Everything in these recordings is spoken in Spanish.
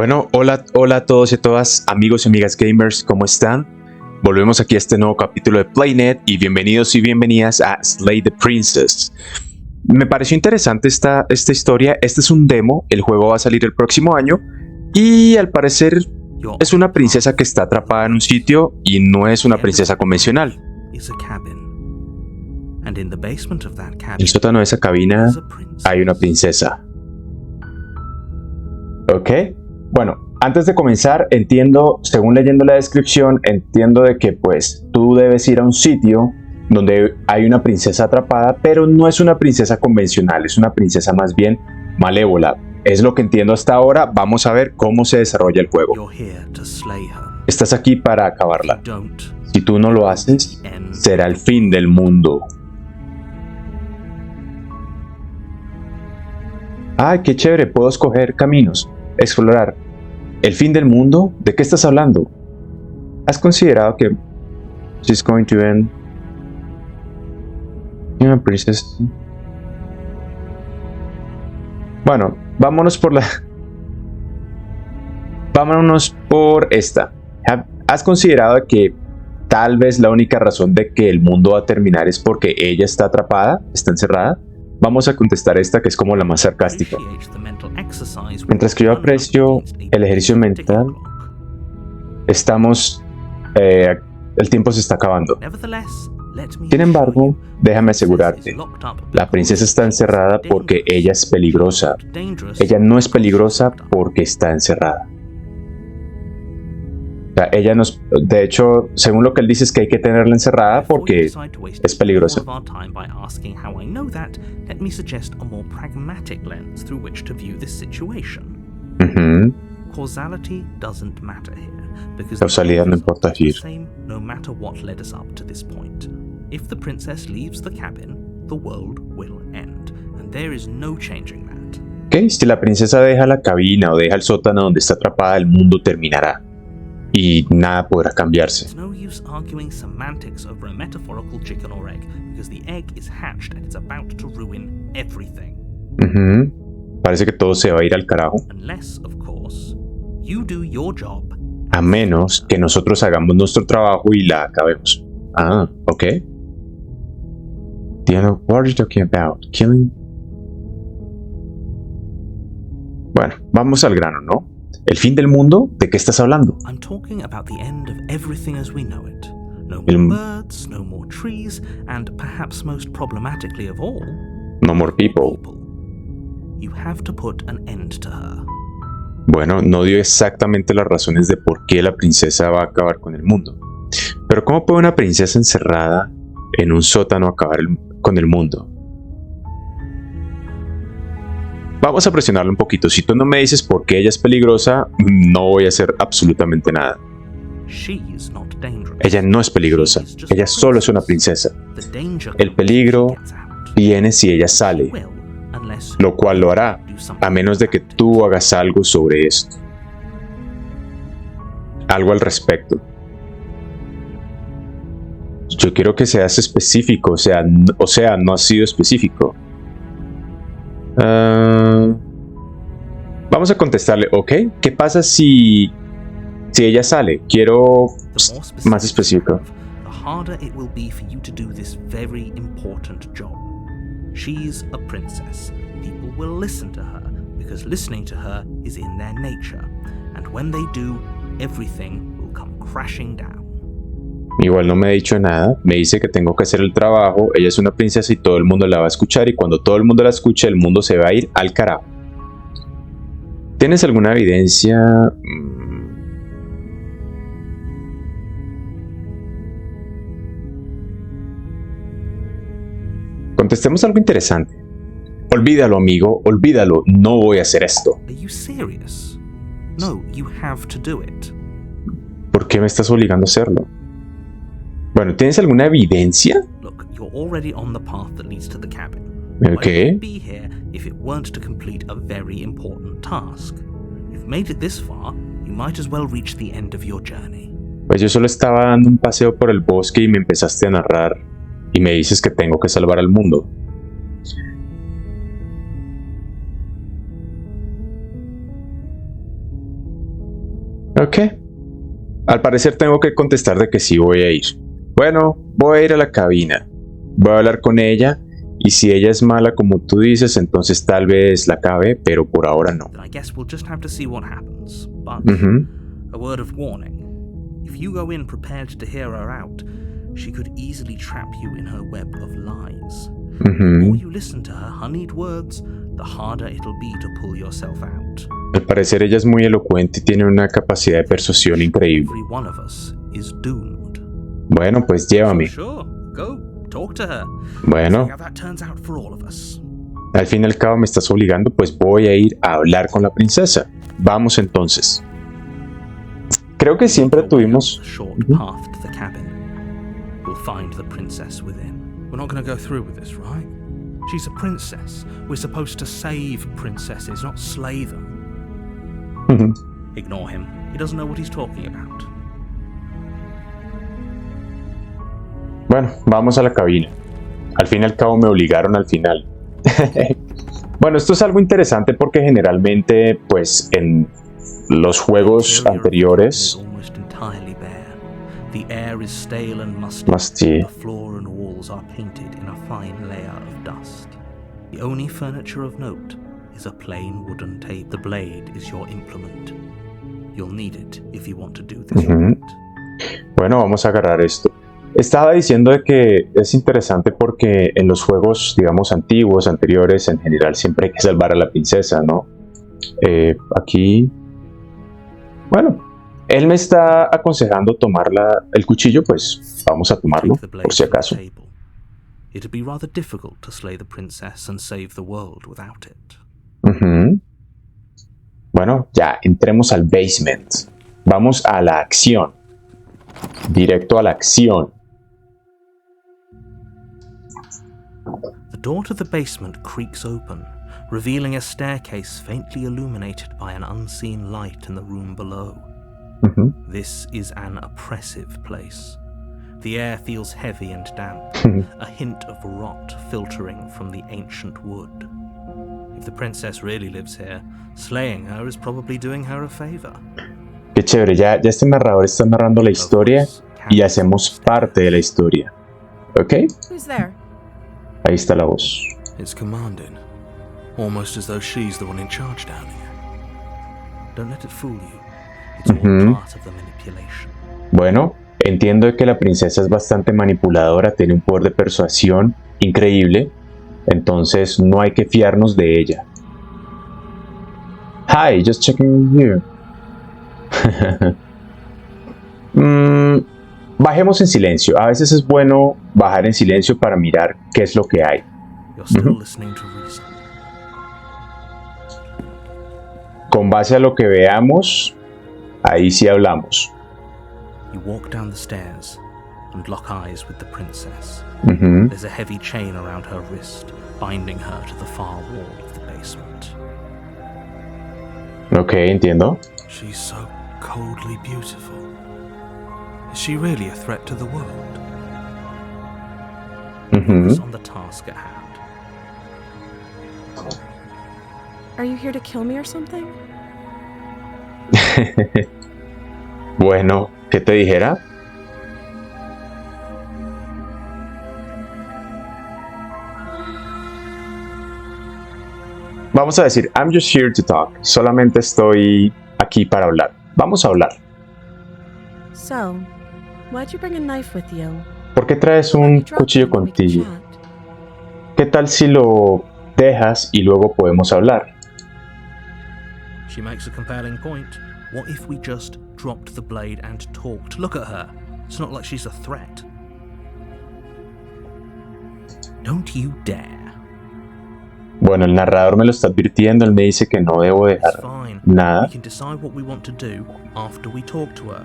Bueno, hola a todos y a todas, amigos y amigas gamers, ¿cómo están? Volvemos aquí a este nuevo capítulo de Playnet y bienvenidos y bienvenidas a Slay the Princess. Me pareció interesante esta historia. Este es un demo, el juego va a salir el próximo año y al parecer es una princesa que está atrapada en un sitio y no es una princesa convencional. En el sótano de esa cabina hay una princesa. Ok. Bueno, antes de comenzar, entiendo, según leyendo la descripción, entiendo de que pues tú debes ir a un sitio donde hay una princesa atrapada, pero no es una princesa convencional, es una princesa más bien malévola. Es lo que entiendo hasta ahora. Vamos a ver cómo se desarrolla el juego. Estás aquí para acabarla. Si tú no lo haces, será el fin del mundo. ¡Ay, qué chévere! Puedo escoger caminos. Explorar. ¿El fin del mundo? ¿De qué estás hablando? ¿Has considerado que she's going to end? Yeah, princess. Bueno, vámonos por esta. ¿Has considerado que tal vez la única razón de que el mundo va a terminar es porque ella está atrapada, está encerrada? Vamos a contestar esta, que es como la más sarcástica. Mientras que yo aprecio el ejercicio mental, el tiempo se está acabando. Sin embargo, déjame asegurarte, la princesa está encerrada porque ella es peligrosa. Ella no es peligrosa porque está encerrada. O sea, ella no es, de hecho, según lo que él dice es que hay que tenerla encerrada porque es peligrosa. Causalidad no importa aquí. If the princess leaves the cabin, the world will end, and there is no changing that. Okay, si la princesa deja la cabina o deja el sótano donde está atrapada, el mundo terminará y nada podrá cambiarse. There's no use arguing semantics over a metaphorical chicken or egg, because the egg is hatched and it's about to ruin everything. Parece que todo se va a ir al carajo. Unless, of course, you do your job. A menos que nosotros hagamos nuestro trabajo y la acabemos. Ah, ok. Diana, what are you talking about? Killing? Bueno, vamos al grano, ¿no? ¿El fin del mundo? ¿De qué estás hablando? I'm talking about the end of everything as we know it. No more birds, no more trees, and perhaps most problematically of all, no more people. You have to put an end to her. Bueno, no dio exactamente las razones de por qué la princesa va a acabar con el mundo. Pero ¿cómo puede una princesa encerrada en un sótano acabar con el mundo? Vamos a presionarlo un poquito. Si tú no me dices por qué ella es peligrosa, no voy a hacer absolutamente nada. Ella no es peligrosa. Ella solo es una princesa. El peligro viene si ella sale, lo cual lo hará, a menos de que tú hagas algo sobre esto. Algo al respecto. Yo quiero que seas específico, o sea, no has sido específico. Vamos a contestarle, ok. ¿Qué pasa si ella sale? Quiero más específico. She's a princess. People will listen to her because listening to her is in their nature. And when they do, everything will come crashing down. Igual no me ha dicho nada, me dice que tengo que hacer el trabajo, ella es una princesa y todo el mundo la va a escuchar y cuando todo el mundo la escuche el mundo se va a ir al carajo. ¿Tienes alguna evidencia? Contestemos algo interesante. Olvídalo, amigo, olvídalo, no voy a hacer esto. Are you serious? No, you have to do it. ¿Por qué me estás obligando a hacerlo? Bueno, ¿tienes alguna evidencia? Look, you're already on the path that leads to the cabin. Okay. Why would you be here if it weren't to complete a very important task? You've made it this far, you might as well reach the end of your journey. Pues yo solo estaba dando un paseo por el bosque y me empezaste a narrar y me dices que tengo que salvar al mundo. Ok. Al parecer tengo que contestar de que sí voy a ir. Bueno, voy a ir a la cabina. Voy a hablar con ella. Y si ella es mala como tú dices, entonces tal vez la acabe, pero por ahora no. I guess we'll just have to see what happens. But Ujú. a word of warning. If you go in prepared to hear her out, she could easily trap you in her web of lies. The more Ujú. you listen to her honeyed words, the harder it'll be to pull yourself out. Al parecer ella es muy elocuente y tiene una capacidad de persuasión increíble. Every one of us is doomed. Bueno, pues So llévame. sure, go, talk to her. Bueno, See how that turns out for all of us. al fin y al cabo me estás obligando, pues voy a ir a hablar con la princesa. Vamos entonces. Creo que siempre Make your way up tuvimos... the short Ujú. path to the cabin. We'll find the princess within. We're not going to go through with this, right? She's a princess. We're supposed to save princesses, not slay them. Ujú. Ignore him. He doesn't know what he's talking about. Bueno, vamos a la cabina. Al fin y al cabo me obligaron al final. Bueno, esto es algo interesante porque generalmente, pues, en los juegos The interior of the cabin is anteriores, almost entirely bare. The air is stale and musty. Musty. The floor and walls are painted in a fine layer of dust. The only furniture of note is a plain wooden table. The blade is your implement. You'll need it if you want to do this Ujú. right. Bueno, vamos a agarrar esto. Estaba diciendo de que es interesante porque en los juegos, digamos, antiguos, anteriores, en general siempre hay que salvar a la princesa, ¿no? Aquí, bueno, él me está aconsejando tomar el cuchillo, pues vamos a tomarlo, Take the blade por si from the acaso. table. It'd be rather difficult to slay the princess and save the world without it. Ujú. Bueno, ya, entremos al basement. Vamos a la acción. Directo a la acción. The door to the basement creaks open, revealing a staircase faintly illuminated by an unseen light in the room below. Ujú. This is an oppressive place. The air feels heavy and damp, a hint of rot filtering from the ancient wood. If the princess really lives here, slaying her is probably doing her a favor. Qué chévere, ya este narrador está narrando la historia y hacemos parte de la historia. ¿Ok? Who's there? Ahí está la voz. It's commanding, almost as though she's the one in charge down here. Don't let it fool you. It's all part of the manipulation. Bueno, entiendo de que la princesa es bastante manipuladora, tiene un poder de persuasión increíble, entonces no hay que fiarnos de ella. Hi, just checking here. Bajemos en silencio. A veces es bueno bajar en silencio para mirar qué es lo que hay. You're still listening to reason. Con base a lo que veamos, ahí sí hablamos. You walk down the stairs and lock eyes with the princess. Ujú. There's a heavy chain around her wrist, binding her to the far wall of the basement. Ok, entiendo. She's so coldly beautiful. Is she really a threat to the world? Focus on the task at hand. Are you here to kill me or something? Bueno, ¿qué te dijera? Vamos a decir, I'm just here to talk. Solamente estoy aquí para hablar. Vamos a hablar. So, why'd you bring a knife with you? ¿Por qué traes Why don't un you drop cuchillo it and we can contigo? chat? ¿Qué tal si lo dejas y luego podemos hablar? She makes a compelling point. What if we just dropped the blade and talked? Look at her. It's not like she's a threat. Don't you dare. Bueno, el narrador me lo está advirtiendo. Él me dice que no debo It's dejar fine. nada. We can decide what we want to do after we talk to her.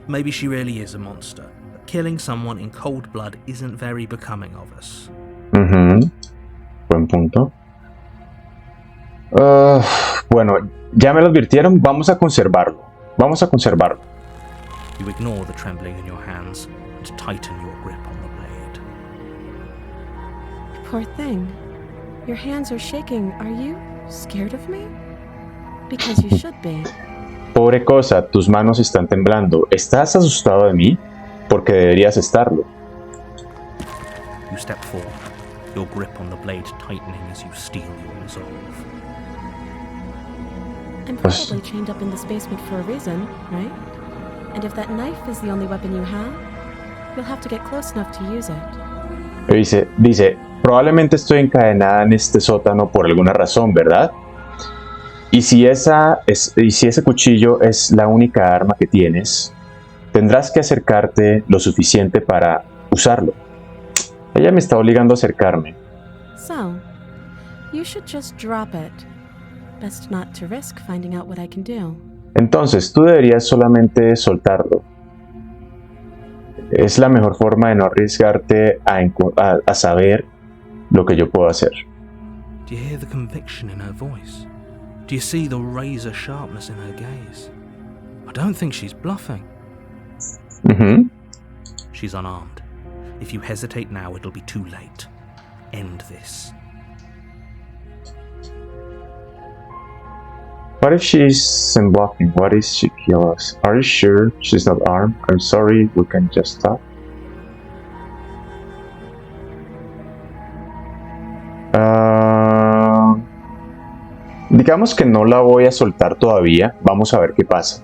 Maybe she really is a monster, but killing someone in cold blood isn't very becoming of us. Ujú. Buen punto. Bueno, ya me lo advirtieron. Vamos a conservarlo. Vamos a conservarlo. You ignore the trembling in your hands and tighten your grip on the blade. Poor thing. Your hands are shaking. Are you scared of me? Because you should be. Pobre cosa, tus manos están temblando. ¿Estás asustado de mí? Porque deberías estarlo. You step forward, your grip on the blade tightening as you steel your resolve. I'm probably chained up in this basement for a reason, right? And if that knife is the only weapon you have, you'll have to get close enough to use it. Dice, probablemente estoy encadenada en este sótano por alguna razón, ¿verdad? Y si ese cuchillo es la única arma que tienes, tendrás que acercarte lo suficiente para usarlo. Ella me está obligando a acercarme. So, you should just drop it. Best not to risk finding out what I can do. Entonces, tú deberías solamente soltarlo. Es la mejor forma de no arriesgarte a saber lo que yo puedo hacer. Do you hear the conviction in her voice? Do you see the razor sharpness in her gaze? I don't think she's bluffing. She's unarmed. If you hesitate now, it'll be too late. End this. What if she's bluffing? What if she kills us? Are you sure she's not armed? I'm sorry, we can just talk. Digamos que no la voy a soltar todavía. Vamos a ver qué pasa.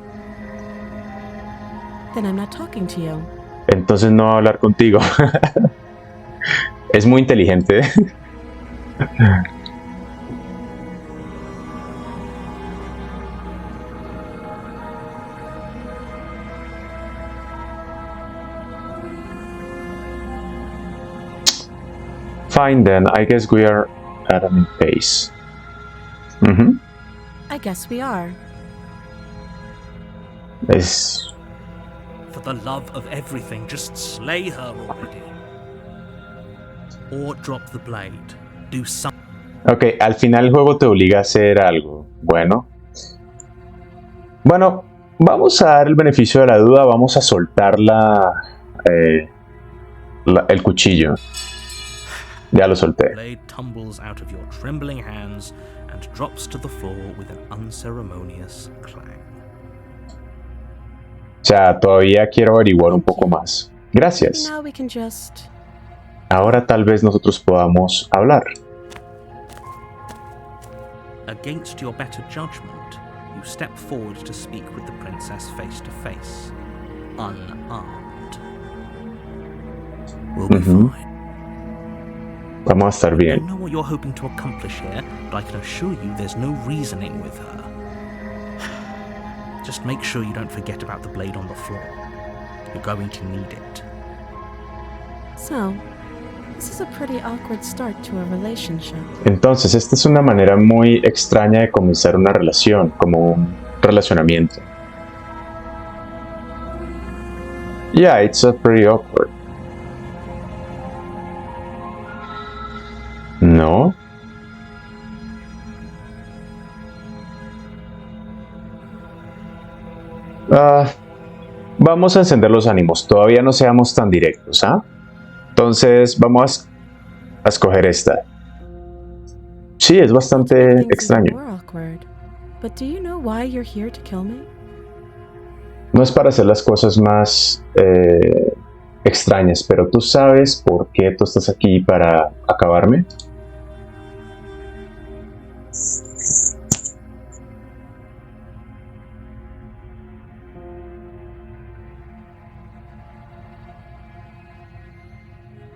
Then I'm not talking to you. Entonces no voy a hablar contigo. Es muy inteligente. Fine then, I guess we are at an impasse. I guess we are. For the love of everything, just slay her already. Or drop the blade. Do something. Ok, al final el juego te obliga a hacer algo. Bueno, vamos a dar el beneficio de la duda. Vamos a soltar el cuchillo. Ya lo solté. The blade tumbles out of your trembling hands and drops to the floor with an unceremonious clang. O sea, todavía quiero averiguar un poco más. Gracias. Now we can just... Ahora tal vez nosotros podamos hablar. Against your better judgment, you step forward to speak with the princess face to face, unarmed. We'll be fine. Vamos a estar I bien. don't know what you're hoping to accomplish here, but I can assure you there's no reasoning with her. Just make sure you don't forget about the blade on the floor. You're going to need it. So, this is a pretty awkward start to a relationship. Entonces, esta es una manera muy extraña de comenzar una relación, como un relacionamiento. Yeah, it's pretty awkward. No. Vamos a encender los ánimos. Todavía no seamos tan directos, ¿ah? Entonces vamos a escoger esta. Sí, es bastante extraño. But do you know why you're here to kill me? No es para hacer las cosas más extrañas, pero tú sabes por qué tú estás aquí para acabarme.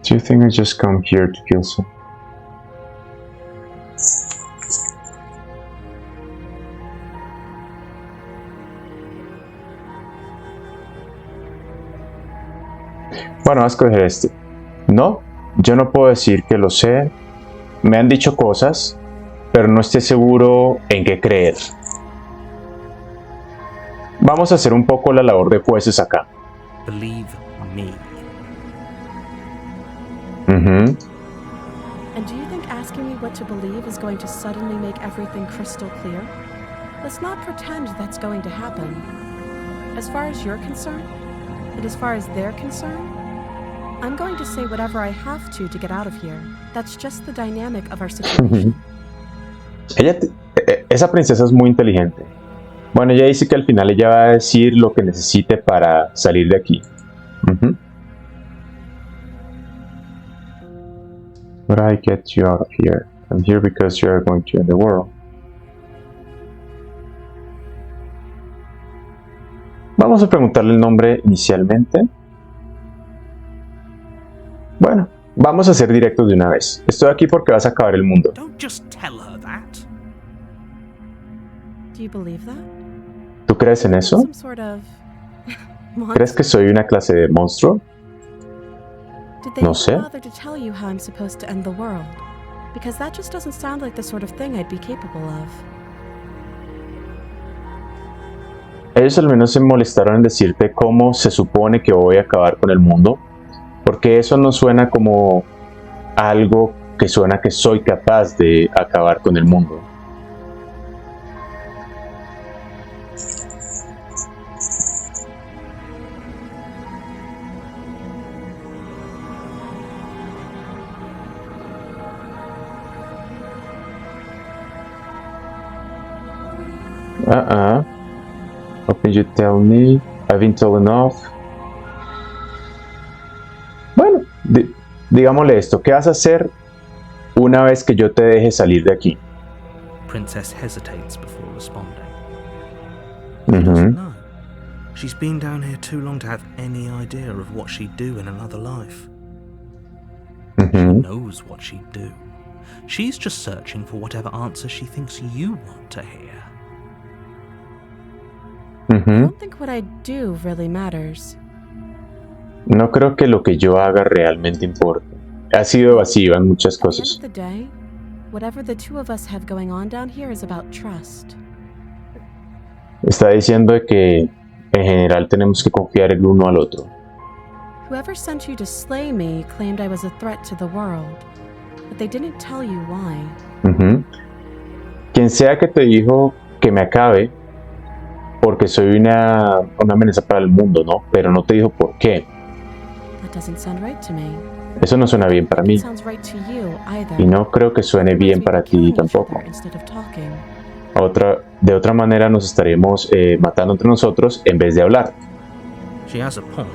Do you think I just come here to kill some? Bueno, a escoger este. No, yo no puedo decir que lo sé. Me han dicho cosas, pero no estoy seguro en qué creer. Vamos a hacer un poco la labor de jueces acá. Believe me. And do you think asking me what to believe is going to suddenly make everything crystal clear? Let's not pretend that's going to happen. As far as you're concerned, and as far as they're concerned, I'm going to say whatever I have to get out of here. That's just the dynamic of our situation. Esa princesa es muy inteligente. Bueno, ella dice que al final ella va a decir lo que necesite para salir de aquí. But I get you out of here. I'm here because you are going to end the world. Vamos a preguntarle el nombre inicialmente. Bueno, vamos a ser directos de una vez. Estoy aquí porque vas a acabar el mundo. Don't just tell her that. Do you believe that? ¿Tú crees en eso? Some sort of ¿Crees que soy una clase de monstruo? Did they No even sé. bother to tell you how I'm supposed to end the world? Because that just doesn't sound like the sort of thing I'd be capable of. Ellos al menos se molestaron en decirte cómo se supone que voy a acabar con el mundo, porque eso no suena como algo que suena que soy capaz de acabar con el mundo. How can you tell me? I've been told enough. Bueno, digámosle esto. ¿Qué vas a hacer una vez que yo te deje salir de aquí? Princess hesitates before responding. She doesn't know. She's been down here too long to have any idea of what she'd do in another life. She knows what she'd do. She's just searching for whatever answer she thinks you want to hear. I don't think what I do really matters. No creo que lo que yo haga realmente importe. Ha sido evasiva en muchas cosas. At the end of the day, whatever the two of us have going on down here is about trust. Está diciendo de que en general tenemos que confiar el uno al otro. Whoever sent you to slay me claimed I was a threat to the world, but they didn't tell you why. Quien sea que te dijo que me acabe, porque soy una amenaza para el mundo, ¿no? Pero no te dijo por qué. That doesn't sound right to me. Eso no suena bien para mí. It sounds right to you either. Y no creo que suene bien para ti tampoco. Instead of talking. De otra manera nos estaremos matando entre nosotros en vez de hablar. She has a point.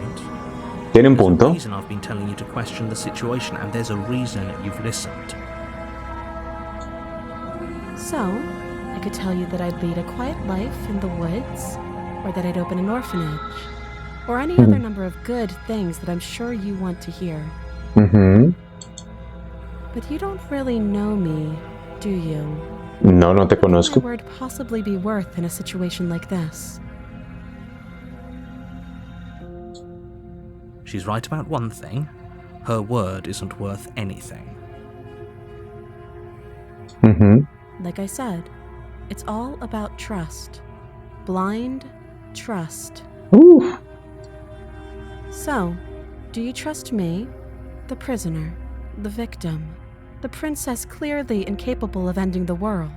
Tiene un There's a punto. reason I've been telling you to question the situation, and there's a reason you've listened. So, I could tell you that I'd lead a quiet life in the woods, or that I'd open an orphanage, or any other number of good things that I'm sure you want to hear. But you don't really know me, do you? No, no te What would conozco. my word possibly be worth in a situation like this? She's right about one thing. Her word isn't worth anything. Like I said, it's all about trust. Blind trust. Uf. So, do you trust me, the prisoner, the victim, the princess clearly incapable of ending the world?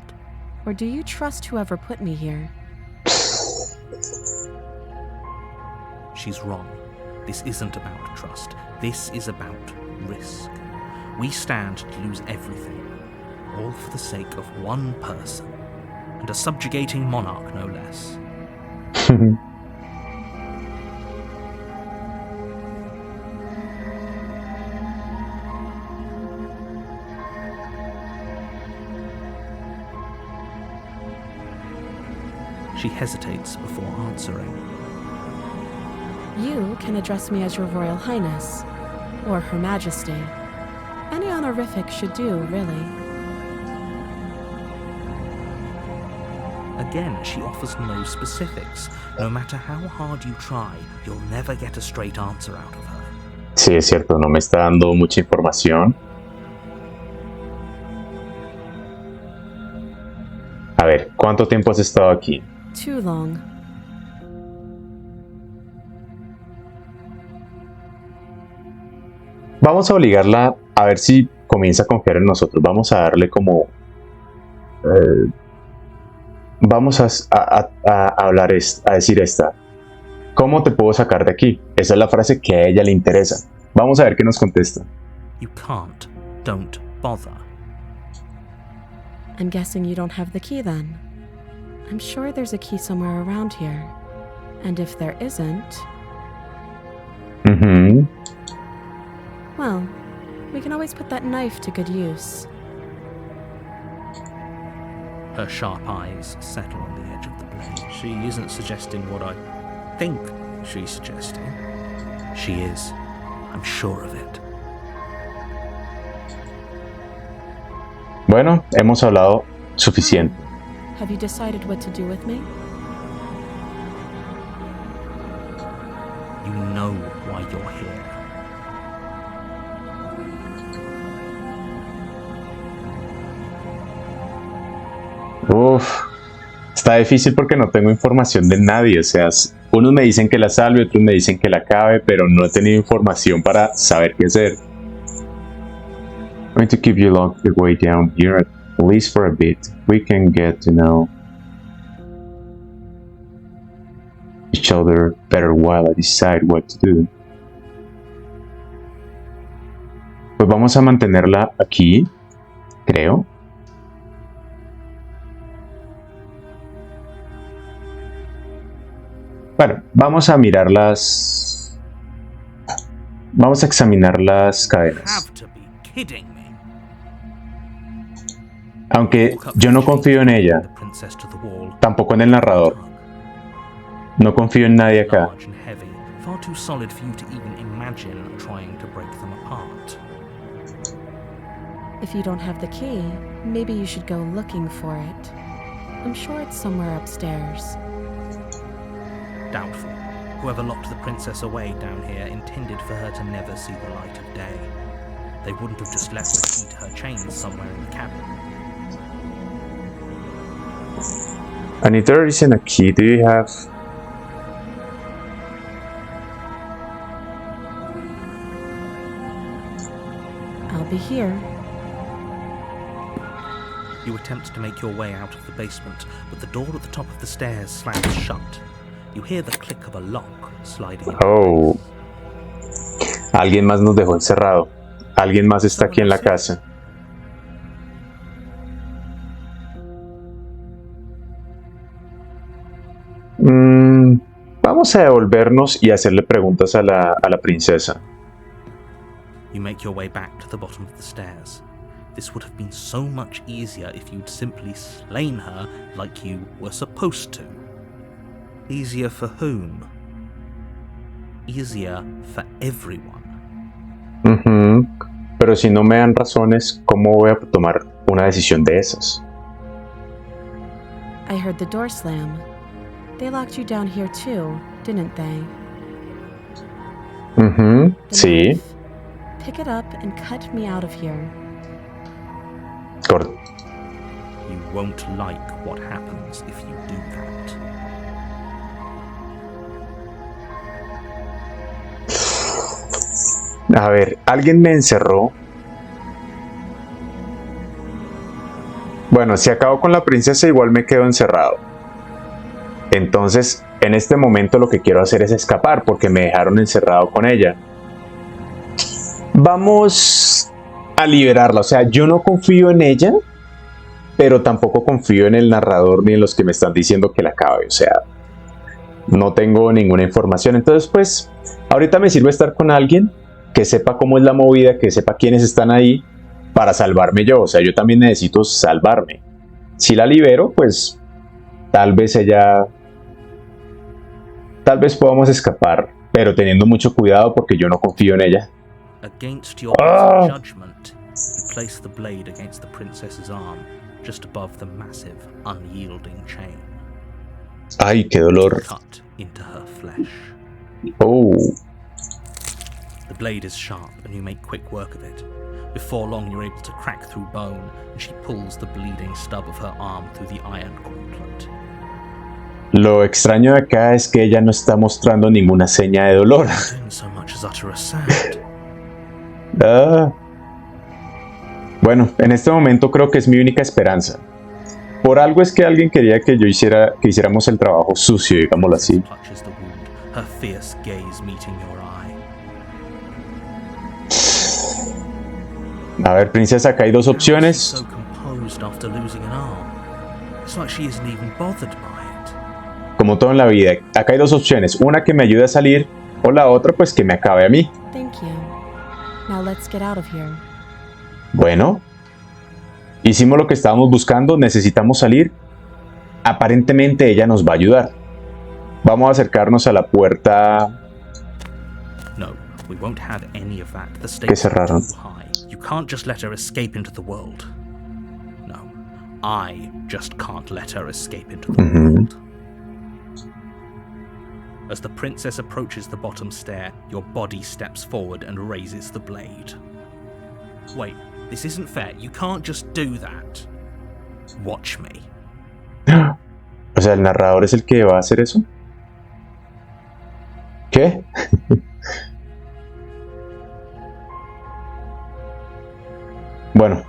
Or do you trust whoever put me here? She's wrong. This isn't about trust. This is about risk. We stand to lose everything, all for the sake of one person, and a subjugating monarch, no less. She hesitates before answering. You can address me as your Royal Highness, or Her Majesty. Any honorific should do, really. Again, she offers no specifics. No matter how hard you try, you'll never get a straight answer out of her. Sí, es cierto, no me está dando mucha información. A ver, ¿cuánto tiempo has estado aquí? Too long. Vamos a obligarla a ver si comienza a confiar en nosotros. Vamos a darle como... vamos a hablar, a decir esta. ¿Cómo te puedo sacar de aquí? Esa es la frase que a ella le interesa. Vamos a ver qué nos contesta. You can't. Don't bother. I'm guessing you don't have the key then. I'm sure there's a key somewhere around here. And if there isn't... well, we can always put that knife to good use. Her sharp eyes settle on the edge of the blade. She isn't suggesting what I think she's suggesting. She is. I'm sure of it. Bueno, hemos hablado suficiente. Have you decided what to do with me? You know why you're here. Uf, está difícil porque no tengo información de nadie. O sea, unos me dicen que la salve, otros me dicen que la acabe, pero no he tenido información para saber qué hacer. I'm going to keep you along the way down here, at least for a bit. We can get to know each other better while I decide what to do. Pues vamos a mantenerla aquí, creo. Bueno, vamos a mirar las... Vamos a examinar las cadenas. Aunque yo no confío en ella, tampoco en el narrador. No confío en nadie acá. If you don't have the key, maybe you should go looking for it. I'm sure it's somewhere upstairs. Doubtful. Whoever locked the princess away down here intended for her to never see the light of day. They wouldn't have just left the key to her chains somewhere in the cabin. And if there isn't a key, do you have... I'll be here. You attempt to make your way out of the basement, but the door at the top of the stairs slams shut. You hear the click of a lock sliding in. Oh. Alguien más nos dejó encerrado. Alguien más está aquí en la casa. Vamos a devolvernos y hacerle preguntas a la princesa. You make your way back to the bottom of the stairs. This would have been so much easier if you'd simply slain her like you were supposed to. Easier for whom? Easier for everyone. Pero si no me dan razones, ¿cómo voy a tomar una decisión de esas? I heard the door slam. They locked you down here too, didn't they? Sí. Knife. Pick it up and cut me out of here. Corto. You won't like what happens if you do that. A ver, alguien me encerró. Bueno, si acabo con la princesa, igual me quedo encerrado. Entonces, en este momento lo que quiero hacer es escapar, porque me dejaron encerrado con ella. Vamos a liberarla. O sea, yo no confío en ella, pero tampoco confío en el narrador ni en los que me están diciendo que la acabe. O sea, no tengo ninguna información. Entonces, pues, ahorita me sirve estar con alguien que sepa cómo es la movida, que sepa quiénes están ahí para salvarme yo. O sea, yo también necesito salvarme. Si la libero, pues tal vez podamos escapar, pero teniendo mucho cuidado porque yo no confío en ella. Against your better judgment, you place the blade against the princess's arm, just above the massive, unyielding chain. Ay, qué dolor. Cut into her flesh. Oh. The blade is sharp, and you make quick work of it. Before long, you're able to crack through bone, and she pulls the bleeding stub of her arm through the iron gauntlet. Lo extraño de acá es que ella no está mostrando ninguna seña de dolor. So much as utter a sound. Bueno, en este momento creo que es mi única esperanza. Por algo es que alguien quería que hiciéramos el trabajo sucio, digámoslo así. A ver, princesa, acá hay dos opciones. It's like she isn't even bothered by it. Como todo en la vida, acá hay dos opciones. Una que me ayude a salir o la otra pues que me acabe a mí. Thank you. Now let's get out of here. Bueno, hicimos lo que estábamos buscando, necesitamos salir. Aparentemente ella nos va a ayudar. Vamos a acercarnos a la puerta. No, we won't have any of that. The Que stakes are cerraron. too high. You can't just let her escape into the world. No, I just can't let her escape into the world. As the princess approaches the bottom stair, your body steps forward and raises the blade. Wait, this isn't fair. You can't just do that. Watch me. O sea, ¿el narrador es el que va a hacer eso? ¿Qué? Bueno,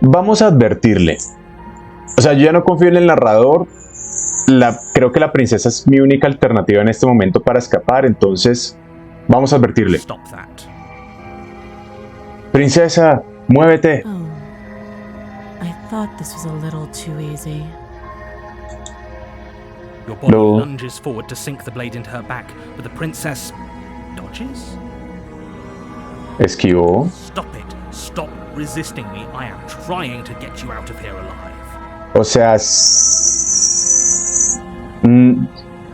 vamos a advertirle. O sea, yo ya no confío en el narrador. Creo que la princesa es mi única alternativa en este momento para escapar, entonces vamos a advertirle. Stop that. Princesa, muévete. Oh, I thought this was a little too easy. Your body No. lunges forward to sink the blade into her back, but the princess dodges? Esquivó. Stop it. Stop resisting me. I am trying to get you out of here alive. O sea,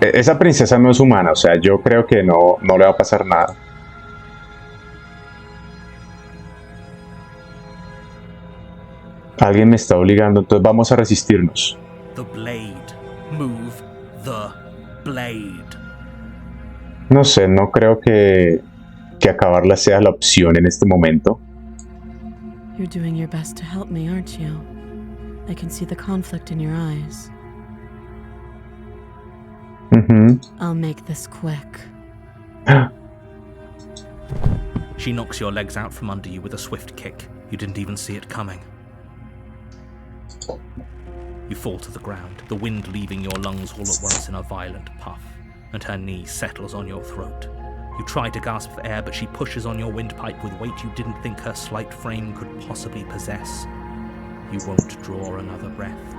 esa princesa no es humana, o sea, yo creo que no le va a pasar nada. Alguien me está obligando, entonces vamos a resistirnos. The blade. Move the blade. No sé, no creo que acabarla sea la opción en este momento. You're doing your best to help me, aren't you? I can see the conflict in your eyes. I'll make this quick. She knocks your legs out from under you with a swift kick. You didn't even see it coming. You fall to the ground, the wind leaving your lungs all at once in a violent puff, and her knee settles on your throat. You try to gasp for air, but she pushes on your windpipe with weight you didn't think her slight frame could possibly possess. You won't draw another breath.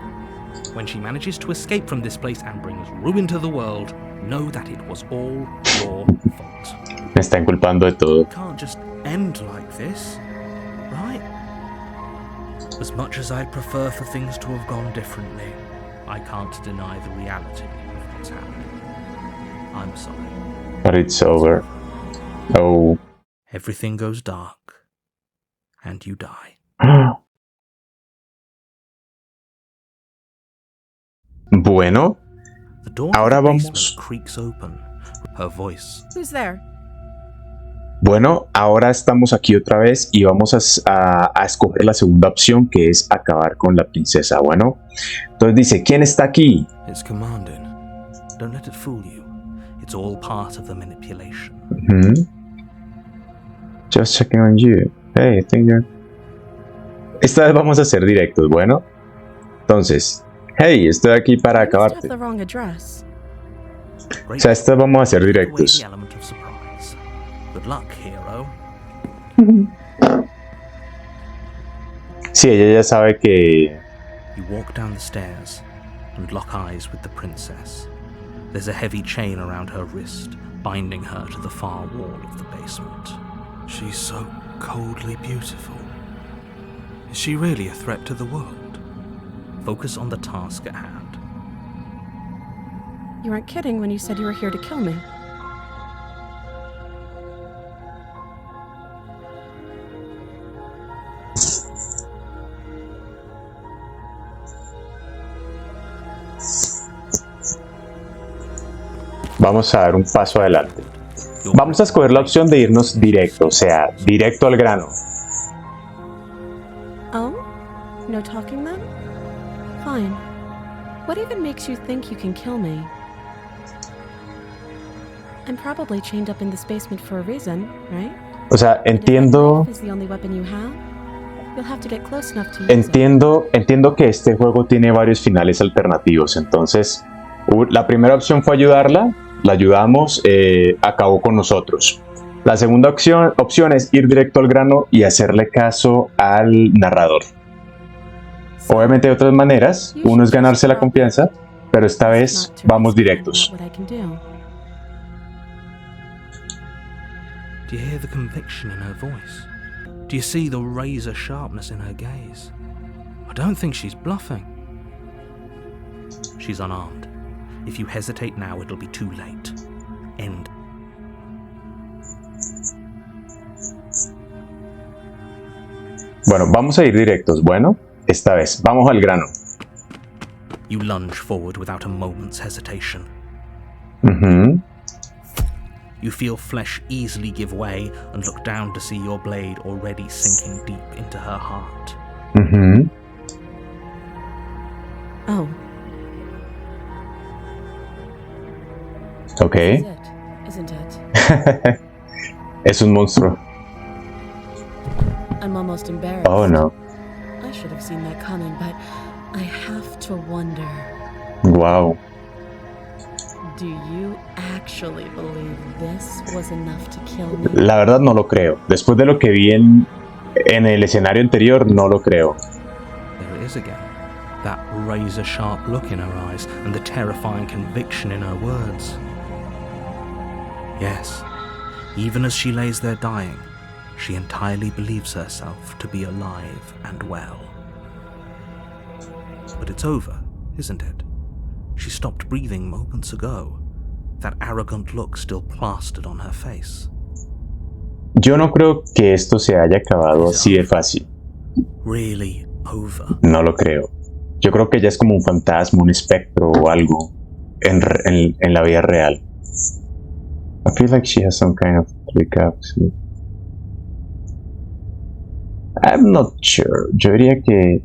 When she manages to escape from this place and brings ruin to the world, know that it was all your fault. Me está inculpando de todo. It can't just end like this, right? As much as I'd prefer for things to have gone differently, I can't deny the reality of what's happened. I'm sorry. But it's over. Oh. Everything goes dark, and you die. Bueno, The door ahora of the vamos. basement creaks open. Her voice. Who's there? Bueno, ahora estamos aquí otra vez y vamos a escoger la segunda opción, que es acabar con la princesa. Bueno, entonces dice, ¿quién está aquí? It's commanding. Don't let it fool you. It's all part of the manipulation. Just checking on you. Hey, I think you're... Esta vez vamos a ser directos, bueno. Entonces, hey, estoy aquí para I must have acabarte. the wrong address. O sea, esta vez vamos a ser Take away directos. the element of surprise. Good luck, hero. Sí, ella ya sabe que... You walk down the stairs and lock eyes with the princess. There's a heavy chain around her wrist, binding her to the far wall of the basement. She's so coldly beautiful. Is she really a threat to the world? Focus on the task at hand. You weren't kidding when you said you were here to kill me. Vamos a dar un paso adelante. Vamos a escoger la opción de irnos directo, o sea, directo al grano. Oh? No talking then? Fine. What even makes you think you can kill me? I'm probably chained up in this basement for a reason, right? O sea, And if that entiendo... knife is the only weapon you have, you'll have to get close enough to use it. Entiendo que este juego tiene varios finales alternativos, entonces la primera opción fue ayudarla, la ayudamos, acabó con nosotros. La segunda opción es ir directo al grano y hacerle caso al narrador. Obviamente hay otras maneras. Uno es ganarse la confianza, pero esta vez vamos directos. Do you hear the conviction in her voice? Do you see the razor sharpness in her gaze? I don't think she's bluffing. She's unarmed. If you hesitate now, it'll be too late. End. Bueno, vamos a ir directos. Bueno, esta vez, vamos al grano. You lunge forward without a moment's hesitation. You feel flesh easily give way and look down to see your blade already sinking deep into her heart. Oh. Okay. This is it, isn't it? Es un monstruo. I'm almost embarrassed. Oh no. I should have seen that coming, but I have to wonder. Wow. Do you actually believe this was enough to kill me? La verdad no lo creo. Después de lo que vi en el escenario anterior, no lo creo. There it is again. That razor-sharp look in her eyes and the terrifying conviction in her words. Yes, even as she lays there dying, she entirely believes herself to be alive and well. But it's over, isn't it? She stopped breathing moments ago, that arrogant look still plastered on her face. Yo no creo que esto se haya acabado así de fácil. Really over? No lo creo. Yo creo que ella es como un fantasma, un espectro o algo en la vida real. I feel like she has some kind of breakup. I'm not sure. Yo diría que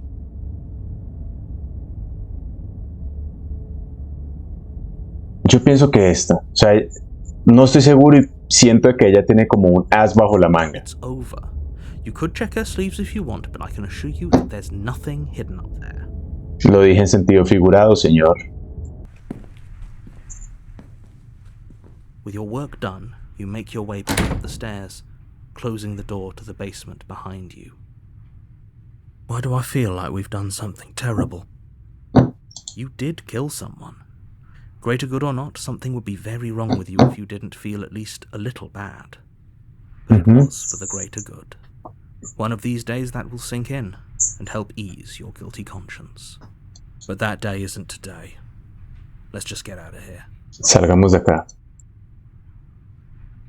yo pienso que esta. O sea, no estoy seguro y siento que ella tiene como un as bajo la manga. It's over. You could check her sleeves if you want, but I can assure you that there's nothing hidden up there. Lo dije en sentido figurado, señor. With your work done, you make your way back up the stairs, closing the door to the basement behind you. Why do I feel like we've done something terrible? You did kill someone. Greater good or not, something would be very wrong with you if you didn't feel at least a little bad. But it was for the greater good. One of these days that will sink in and help ease your guilty conscience. But that day isn't today. Let's just get out of here. Salgamos de acá.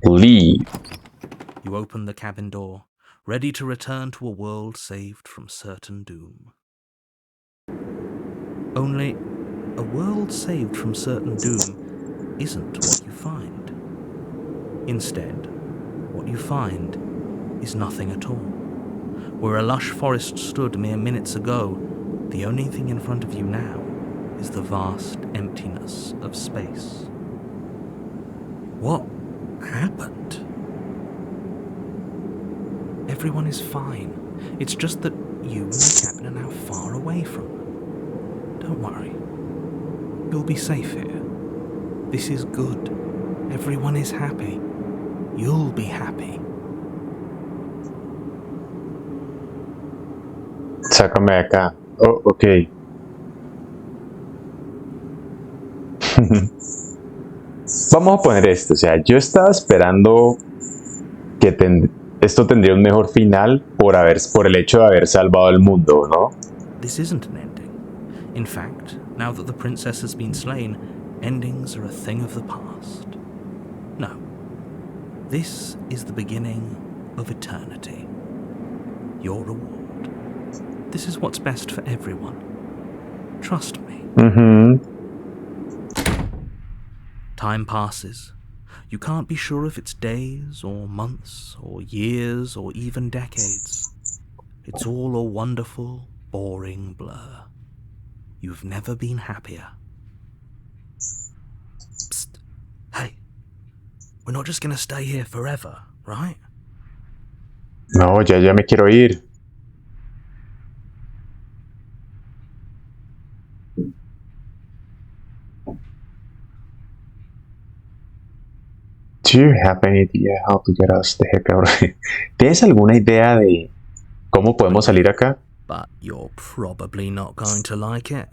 Leave. You open the cabin door, ready to return to a world saved from certain doom. Only, a world saved from certain doom isn't what you find. Instead, what you find is nothing at all. Where a lush forest stood mere minutes ago, the only thing in front of you now is the vast emptiness of space. What happened? Everyone is fine. It's just that you and the cabin are now far away from them. Don't worry. You'll be safe here. This is good. Everyone is happy. You'll be happy. Sácame de acá. Oh, ok. Vamos a poner esto. O sea, yo estaba esperando que esto tendría un mejor final por el hecho de haber salvado el mundo, ¿no? This isn't an ending. In fact, now that the princess has been slain, endings are a thing of the past. No. This is the beginning of eternity. Your reward. This is what's best for everyone. Trust me. Time passes. You can't be sure if it's days or months or years or even decades. It's all a wonderful, boring blur. You've never been happier. Psst. Hey. We're not just gonna stay here forever, right? No, ya me quiero ir. Do you have any idea how to get us the heck out of here? ¿Tienes alguna idea de cómo podemos salir acá? but you're probably not going to like it.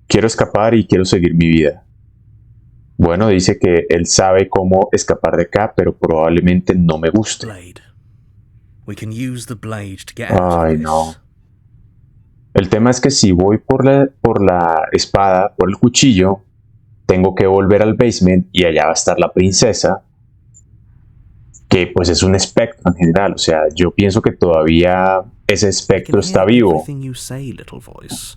Quiero escapar y quiero seguir mi vida. Bueno, dice que él sabe cómo escapar de acá, pero probablemente no me guste. Blade. We can use the blade to get out of Ay, this. no. El tema es que si voy por la espada, por el cuchillo, tengo que volver al basement y allá va a estar la princesa, que pues es un espectro en general. O sea, yo pienso que todavía ese espectro está vivo. Everything you say, little voice.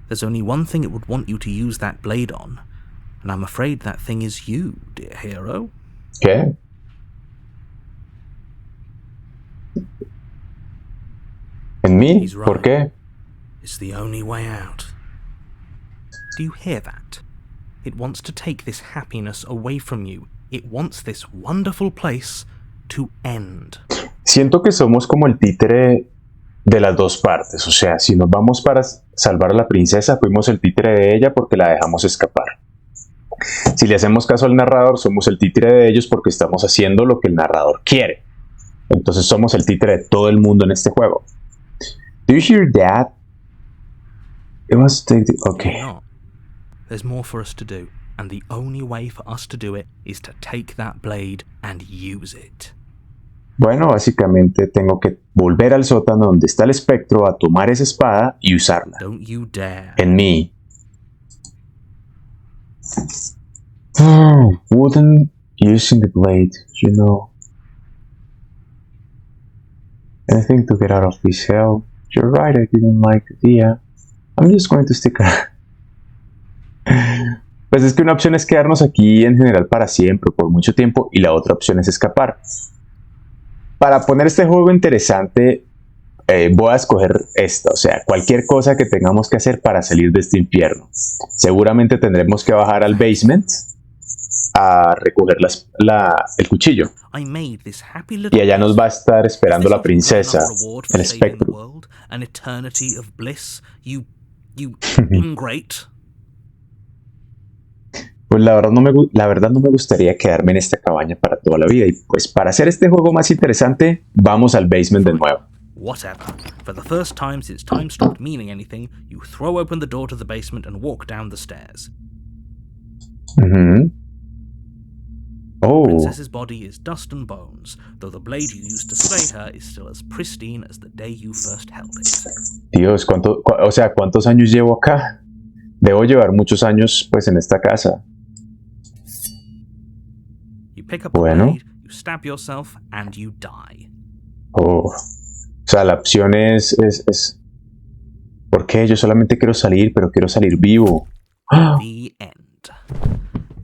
There's only one thing it would want you to use that blade on, and I'm afraid that thing is you, dear hero. ¿Qué? ¿En mí? He's right. ¿Por qué? It's the only way out. Do you hear that? It wants to take this happiness away from you. It wants this wonderful place to end. Siento que somos como el títere de las dos partes. O sea, si nos vamos para salvar a la princesa, fuimos el títere de ella porque la dejamos escapar. Si le hacemos caso al narrador, somos el títere de ellos porque estamos haciendo lo que el narrador quiere. Entonces somos el títere de todo el mundo en este juego. Do you hear that? It was okay. No. There's more for us to do, and the only way for us to do it is to take that blade and use it. Bueno, básicamente tengo que volver al sótano donde está el espectro a tomar esa espada y usarla. Don't you dare. En mí. Wouldn't using the blade, you know. Anything to get out of this hell. You're right, I didn't like the idea. I'm just going to stick around. Pues es que una opción es quedarnos aquí en general para siempre, por mucho tiempo, y la otra opción es escapar. Para poner este juego interesante, voy a escoger esta, o sea, cualquier cosa que tengamos que hacer para salir de este infierno. Seguramente tendremos que bajar al basement a recoger el cuchillo. Y allá nos va a estar esperando la princesa, el espectro. Pues la verdad no me gustaría quedarme en esta cabaña para toda la vida. Y pues para hacer este juego más interesante, vamos al basement de nuevo. Whatever. For the first time since time stopped meaning anything, you throw open the door to the basement and walk down the stairs. Oh. The princess's body is dust and bones, though the blade you used to slay her is still as pristine as the day you first held it. Dios, ¿cuántos años llevo acá? Debo llevar muchos años, pues, en esta casa. You pick up the blade, you stab yourself, and you die. Oh. O sea, la opción es... ¿Por qué? Yo solamente quiero salir, pero quiero salir vivo. The end.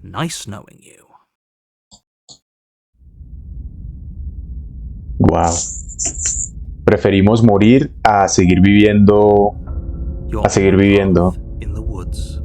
Nice knowing you. Wow. Preferimos morir a seguir viviendo. In the woods.